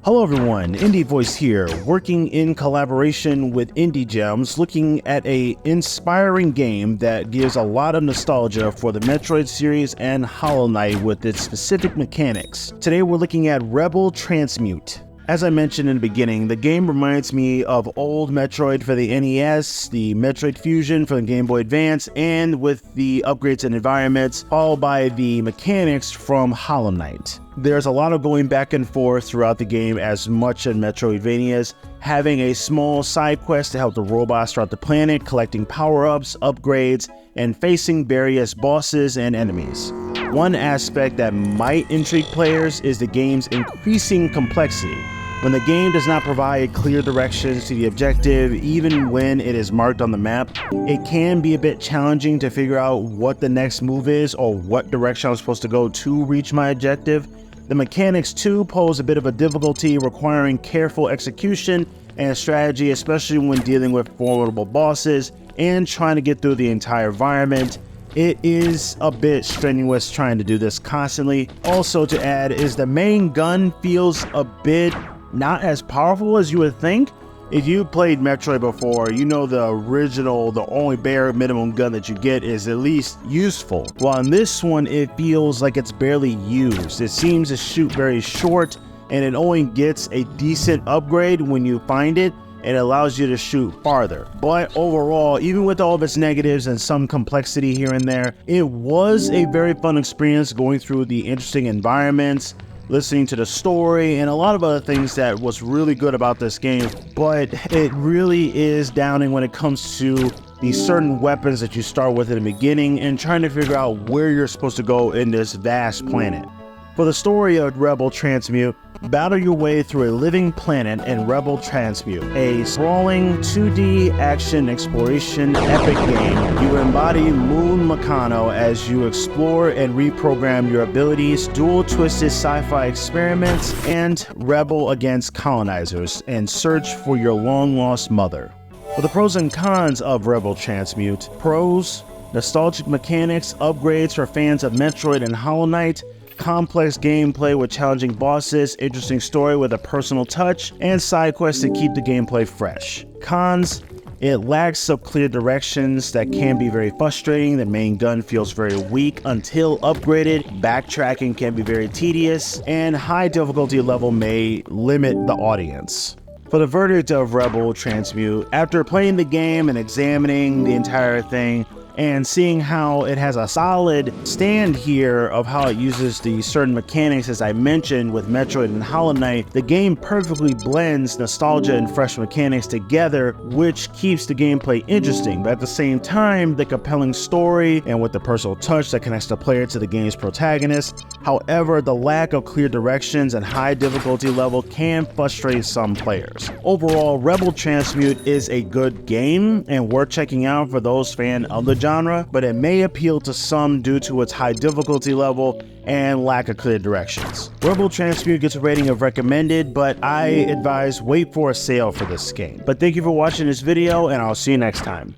Hello everyone, IndieVoice here, working in collaboration with Indie Gems, looking at an inspiring game that gives a lot of nostalgia for the Metroid series and Hollow Knight with its specific mechanics. Today we're looking at Rebel Transmute. As I mentioned in the beginning, the game reminds me of old Metroid for the NES, the Metroid Fusion for the Game Boy Advance, and with the upgrades and environments, followed by the mechanics from Hollow Knight. There's a lot of going back and forth throughout the game, as much in Metroidvanias, having a small side quest to help the robots throughout the planet, collecting power-ups, upgrades, and facing various bosses and enemies. One aspect that might intrigue players is the game's increasing complexity. When the game does not provide clear directions to the objective, even when it is marked on the map, it can be a bit challenging to figure out what the next move is or what direction I'm supposed to go to reach my objective. The mechanics too pose a bit of a difficulty, requiring careful execution and strategy, especially when dealing with formidable bosses and trying to get through the entire environment. It is a bit strenuous trying to do this constantly. Also to add is the main gun feels a bit not as powerful as you would think. If you played Metroid before, you know the original, the only bare minimum gun that you get is at least useful. While in this one, it feels like it's barely used. It seems to shoot very short, and it only gets a decent upgrade when you find it, and it allows you to shoot farther. But overall, even with all of its negatives and some complexity here and there, it was a very fun experience going through the interesting environments, listening to the story, and a lot of other things that was really good about this game. But it really is downing when it comes to these certain weapons that you start with in the beginning and trying to figure out where you're supposed to go in this vast planet. For the story of Rebel Transmute, battle your way through a living planet in Rebel Transmute, a sprawling 2D action exploration epic game. You embody Moon Mikono as you explore and reprogram your abilities, dual twisted sci-fi experiments, and rebel against colonizers and search for your long-lost mother. For the pros and cons of Rebel Transmute: pros, nostalgic mechanics, upgrades for fans of Metroid and Hollow Knight, complex gameplay with challenging bosses, interesting story with a personal touch, and side quests to keep the gameplay fresh. Cons: it lacks of clear directions that can be very frustrating. The main gun feels very weak until upgraded, backtracking can be very tedious, and high difficulty level may limit the audience. For the verdict of Rebel Transmute, after playing the game and examining the entire thing, and seeing how it has a solid stand here of how it uses the certain mechanics as I mentioned with Metroid and Hollow Knight, the game perfectly blends nostalgia and fresh mechanics together, which keeps the gameplay interesting, but at the same time, the compelling story and with the personal touch that connects the player to the game's protagonist. However, the lack of clear directions and high difficulty level can frustrate some players. Overall, Rebel Transmute is a good game and worth checking out for those fans of the genre, but it may appeal to some due to its high difficulty level and lack of clear directions. Rebel Transmute gets a rating of recommended, but I advise wait for a sale for this game. But thank you for watching this video, and I'll see you next time.